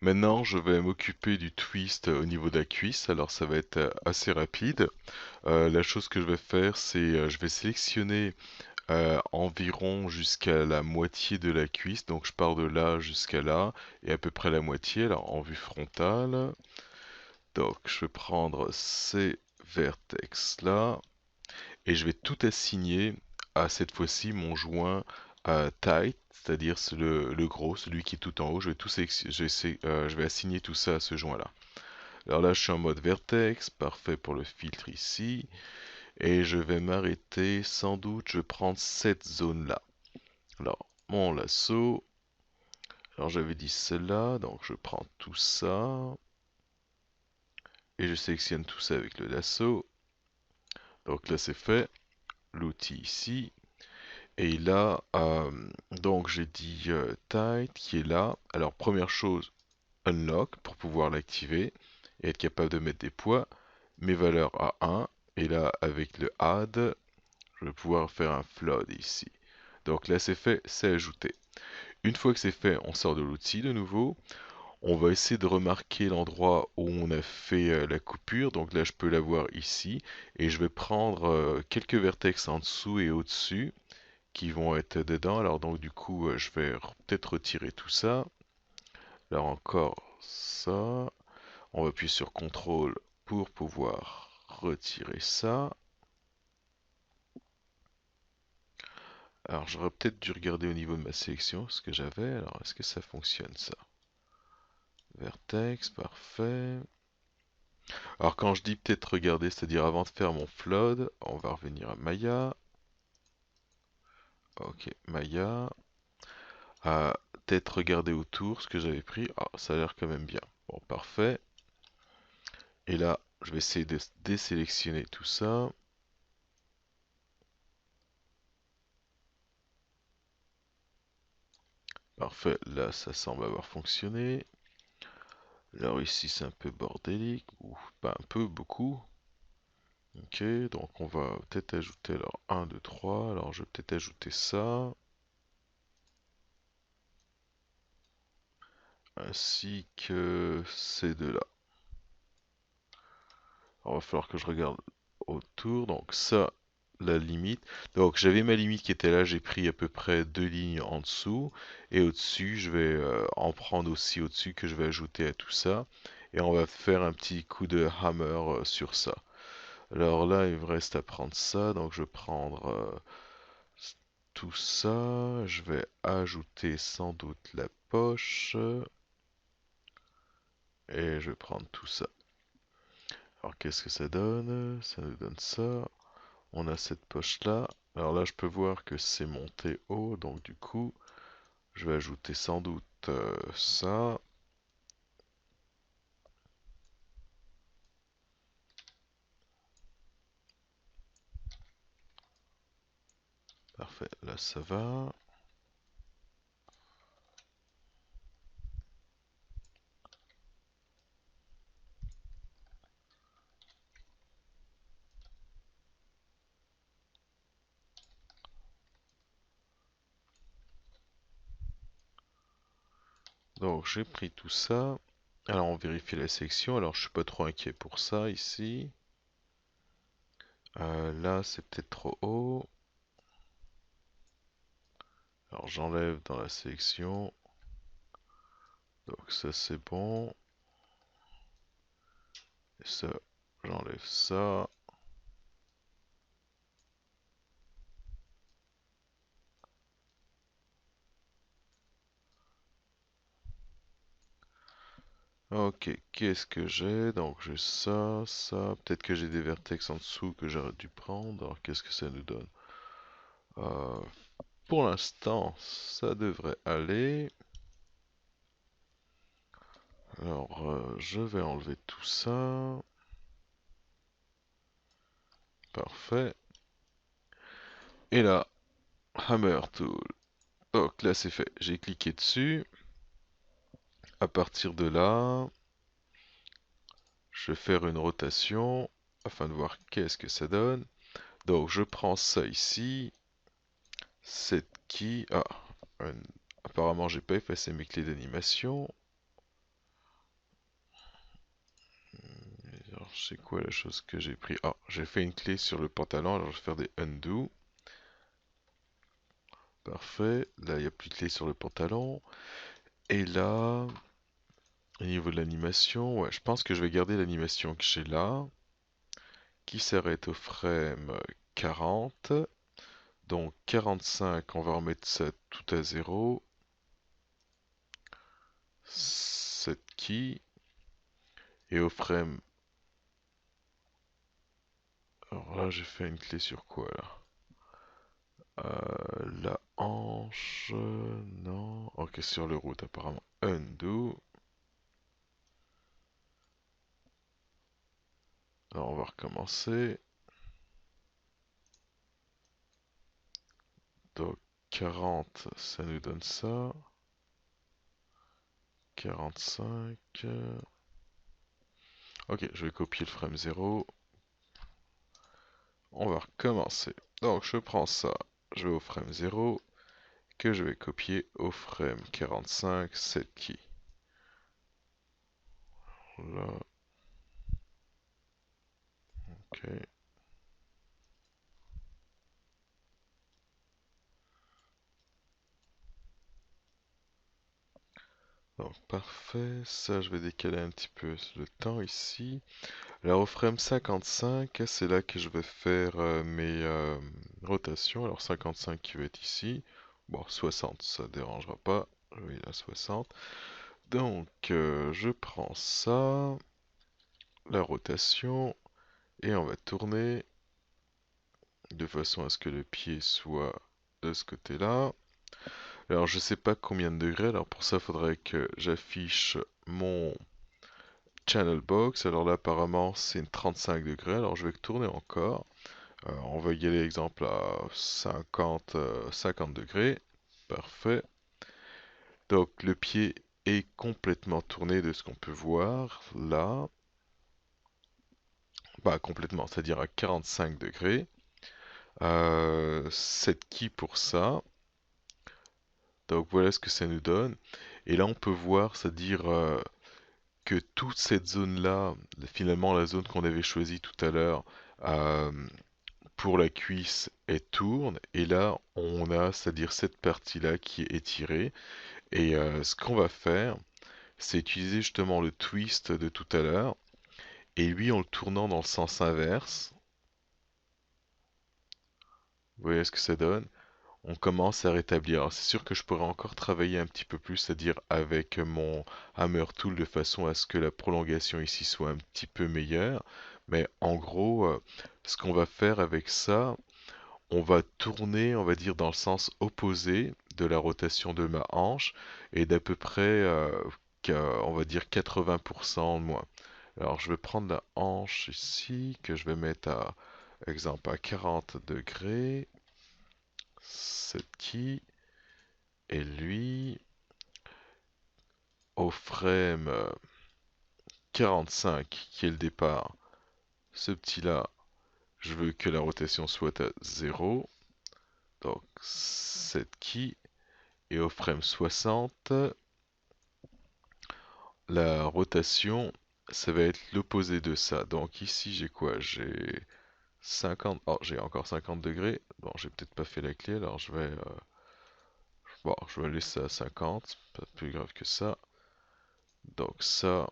Maintenant, je vais m'occuper du twist au niveau de la cuisse, alors ça va être assez rapide. La chose que je vais faire, c'est je vais sélectionner environ jusqu'à la moitié de la cuisse, donc je pars de là jusqu'à là, et à peu près la moitié, alors en vue frontale. Donc je vais prendre ces vertex là, et je vais tout assigner à cette fois-ci mon joint tight, c'est-à-dire c'est le gros, celui qui est tout en haut. Je vais, je vais assigner tout ça à ce joint-là. Alors là, je suis en mode vertex, parfait pour le filtre ici. Et je vais m'arrêter, sans doute, je vais prendre cette zone-là. Alors, mon lasso. Alors j'avais dit celle-là, donc je prends tout ça. Et je sélectionne tout ça avec le lasso. Donc là c'est fait. L'outil ici. Et là, donc j'ai dit tight qui est là. Alors première chose, unlock pour pouvoir l'activer et être capable de mettre des poids. Mes valeurs à 1. Et là avec le add, je vais pouvoir faire un flood ici. Donc là c'est fait, c'est ajouté. Une fois que c'est fait, on sort de l'outil de nouveau. On va essayer de remarquer l'endroit où on a fait la coupure. Donc là je peux la voir ici. Et je vais prendre quelques vertex en dessous et au-dessus qui vont être dedans. Alors donc du coup, je vais peut-être retirer tout ça. Là encore, ça. On va appuyer sur CTRL pour pouvoir retirer ça. Alors j'aurais peut-être dû regarder au niveau de ma sélection ce que j'avais. Alors est-ce que ça fonctionne ça? Vertex, parfait. Alors quand je dis peut-être regarder, c'est-à-dire avant de faire mon flood, on va revenir à Maya. Ok, Maya. Peut-être regarder autour ce que j'avais pris. Ah, ça a l'air quand même bien. Bon, parfait. Et là, je vais essayer de désélectionner tout ça. Parfait, là ça semble avoir fonctionné. Alors ici c'est un peu bordélique, ou pas un peu, beaucoup. Ok, donc on va peut-être ajouter alors 1, 2, 3. Alors je vais peut-être ajouter ça. Ainsi que ces deux-là. Alors, il va falloir que je regarde autour. Donc ça, la limite. Donc j'avais ma limite qui était là, j'ai pris à peu près deux lignes en dessous. Et au-dessus, je vais en prendre aussi au-dessus que je vais ajouter à tout ça. Et on va faire un petit coup de hammer sur ça. Alors là, il me reste à prendre ça. Donc je vais prendre tout ça. Je vais ajouter sans doute la poche. Et je vais prendre tout ça. Alors qu'est-ce que ça donne? Ça nous donne ça. On a cette poche là. Alors là, je peux voir que c'est monté haut, donc du coup, je vais ajouter sans doute ça. Parfait, là ça va. Donc j'ai pris tout ça. Alors on vérifie la section. Alors je suis pas trop inquiet pour ça ici. Là c'est peut-être trop haut. Alors j'enlève dans la sélection. Donc ça c'est bon. Et ça, j'enlève ça. Ok, qu'est-ce que j'ai? Donc j'ai ça, ça. Peut-être que j'ai des vertex en dessous que j'aurais dû prendre. Alors qu'est-ce que ça nous donne? Euh, pour l'instant, ça devrait aller. Alors je vais enlever tout ça. Parfait. Et là, Hammer Tool. Donc là c'est fait. J'ai cliqué dessus. À partir de là, je vais faire une rotation afin de voir qu'est-ce que ça donne. Donc je prends ça ici. Cette key. Ah, apparemment j'ai pas effacé mes clés d'animation. c'est quoi la chose que j'ai pris? Ah, j'ai fait une clé sur le pantalon, alors je vais faire des undo. Parfait. Là, il n'y a plus de clé sur le pantalon. Et là, au niveau de l'animation, ouais, je pense que je vais garder l'animation que j'ai là, qui s'arrête au frame 40. Donc 45, on va remettre ça tout à 0. 7 key. Et au frame... Alors là, j'ai fait une clé sur quoi là? La hanche... Non. Ok, sur le route apparemment. Undo. Alors on va recommencer. Donc 40, ça nous donne ça. 45. Ok, je vais copier le frame 0. On va recommencer. Donc je prends ça, je vais au frame 0, que je vais copier au frame 45, 7 key. Là. Ok. Donc parfait, ça je vais décaler un petit peu le temps ici. Alors au frame 55, c'est là que je vais faire mes rotations. Alors 55 qui va être ici. Bon, 60, ça dérangera pas. Oui, là 60. Donc je prends ça, la rotation, et on va tourner de façon à ce que le pied soit de ce côté-là. Alors je sais pas combien de degrés, alors pour ça il faudrait que j'affiche mon channel box. Alors là apparemment c'est une 35 degrés, alors je vais tourner encore. On va y aller exemple à 50, 50 degrés. Parfait. Donc le pied est complètement tourné de ce qu'on peut voir là. Pas complètement, c'est-à-dire à 45 degrés. 7 keys pour ça. Donc voilà ce que ça nous donne. Et là on peut voir, c'est-à-dire que toute cette zone-là, finalement la zone qu'on avait choisie tout à l'heure, euh, pour la cuisse, elle tourne. Et là on a, c'est-à-dire cette partie-là qui est étirée. Et ce qu'on va faire, c'est utiliser justement le twist de tout à l'heure. Et lui en le tournant dans le sens inverse. Vous voyez ce que ça donne? On commence à rétablir. Alors, c'est sûr que je pourrais encore travailler un petit peu plus, c'est-à-dire avec mon hammer tool de façon à ce que la prolongation ici soit un petit peu meilleure. Mais en gros, ce qu'on va faire avec ça, on va tourner, on va dire, dans le sens opposé de la rotation de ma hanche et d'à peu près, on va dire, 80% de moins. Alors, je vais prendre la hanche ici, que je vais mettre à, exemple, à 40 degrés. Cette key. Et lui, au frame 45, qui est le départ, ce petit-là, je veux que la rotation soit à 0. Donc, cette key. Et au frame 60, la rotation, ça va être l'opposé de ça. Donc ici, j'ai quoi? J'ai 50... Oh, j'ai encore 50 degrés. Bon, j'ai peut-être pas fait la clé, alors je vais... Bon, je vais laisser à 50, pas plus grave que ça. Donc ça,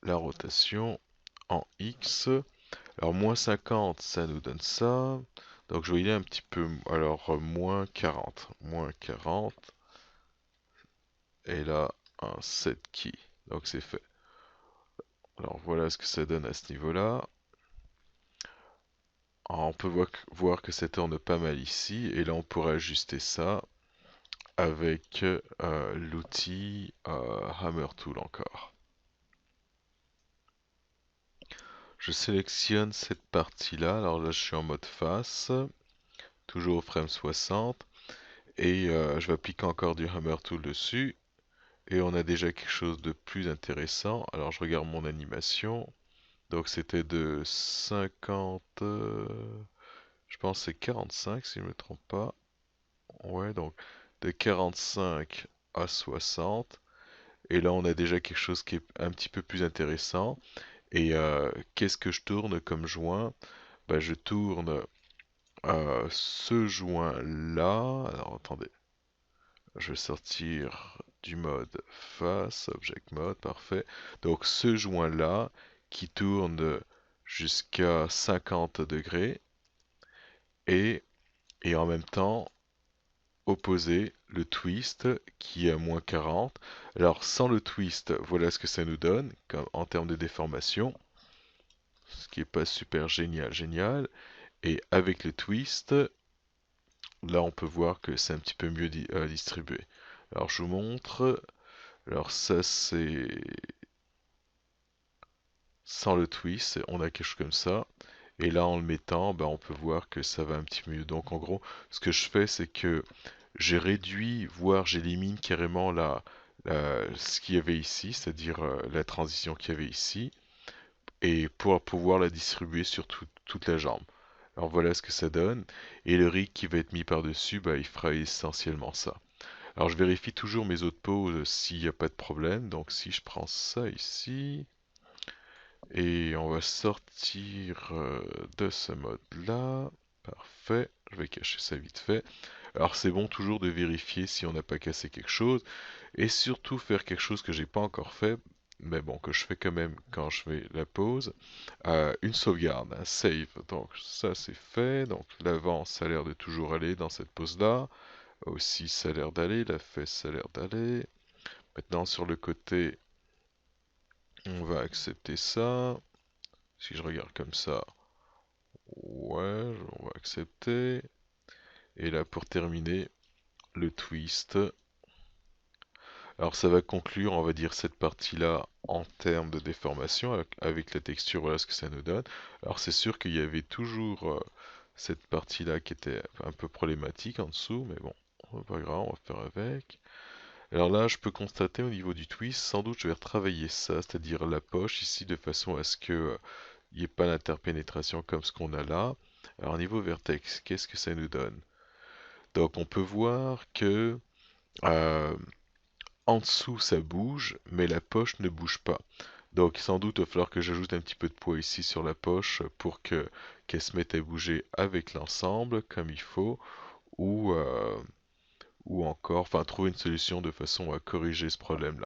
la rotation en X. Alors moins 50, ça nous donne ça. Donc je vais y aller un petit peu. Alors moins 40. Moins 40. Et là, un 7 key. Donc c'est fait. Alors voilà ce que ça donne à ce niveau-là. On peut voir que ça tourne pas mal ici. Et là on pourrait ajuster ça avec l'outil Hammer Tool encore. Je sélectionne cette partie-là. Alors là je suis en mode face. Toujours au frame 60. Et je vais appliquer encore du Hammer Tool dessus. Et on a déjà quelque chose de plus intéressant. Alors je regarde mon animation. Donc c'était de 50... je pense que c'est 45 si je ne me trompe pas. Ouais, donc de 45 à 60. Et là on a déjà quelque chose qui est un petit peu plus intéressant. Et qu'est-ce que je tourne comme joint? Bah, je tourne ce joint-là. Alors attendez, je vais sortir du mode face, object mode, parfait. Donc ce joint-là qui tourne jusqu'à 50 degrés et, et en même temps opposer le twist qui est à moins 40. Alors sans le twist, voilà ce que ça nous donne comme, en termes de déformation, ce qui est pas super génial. Et avec le twist, là on peut voir que c'est un petit peu mieux distribué. Alors je vous montre. Alors ça c'est sans le twist, on a quelque chose comme ça. Et là en le mettant, bah, on peut voir que ça va un petit peu mieux. Donc en gros, ce que je fais, c'est que j'ai réduit, voire j'élimine carrément ce qu'il y avait ici, c'est-à-dire la transition qu'il y avait ici, et pour pouvoir la distribuer sur toute la jambe. Alors voilà ce que ça donne. Et le rig qui va être mis par-dessus, bah, il fera essentiellement ça. Alors je vérifie toujours mes autres poses s'il n'y a pas de problème. Donc si je prends ça ici, et on va sortir de ce mode-là. Parfait, je vais cacher ça vite fait. Alors c'est bon toujours de vérifier si on n'a pas cassé quelque chose et surtout faire quelque chose que j'ai pas encore fait, mais bon que je fais quand même quand je fais la pause, une sauvegarde, un save. Donc ça c'est fait, donc l'avant ça a l'air de toujours aller dans cette pose-là, aussi ça a l'air d'aller, la fesse ça a l'air d'aller. Maintenant sur le côté, on va accepter ça. Si je regarde comme ça, ouais, on va accepter. Et là pour terminer, le twist. Alors ça va conclure, on va dire, cette partie-là en termes de déformation avec la texture, voilà ce que ça nous donne. Alors c'est sûr qu'il y avait toujours cette partie-là qui était un peu problématique en dessous, mais bon, pas grave, on va faire avec. Alors là, je peux constater au niveau du twist, sans doute je vais retravailler ça, c'est-à-dire la poche ici, de façon à ce que il n'y ait pas d'interpénétration comme ce qu'on a là. Alors au niveau vertex, qu'est-ce que ça nous donne? Donc on peut voir que euh, en dessous, ça bouge, mais la poche ne bouge pas. Donc sans doute il va falloir que j'ajoute un petit peu de poids ici sur la poche pour que qu'elle se mette à bouger avec l'ensemble comme il faut, ou, ou encore, enfin trouver une solution de façon à corriger ce problème-là.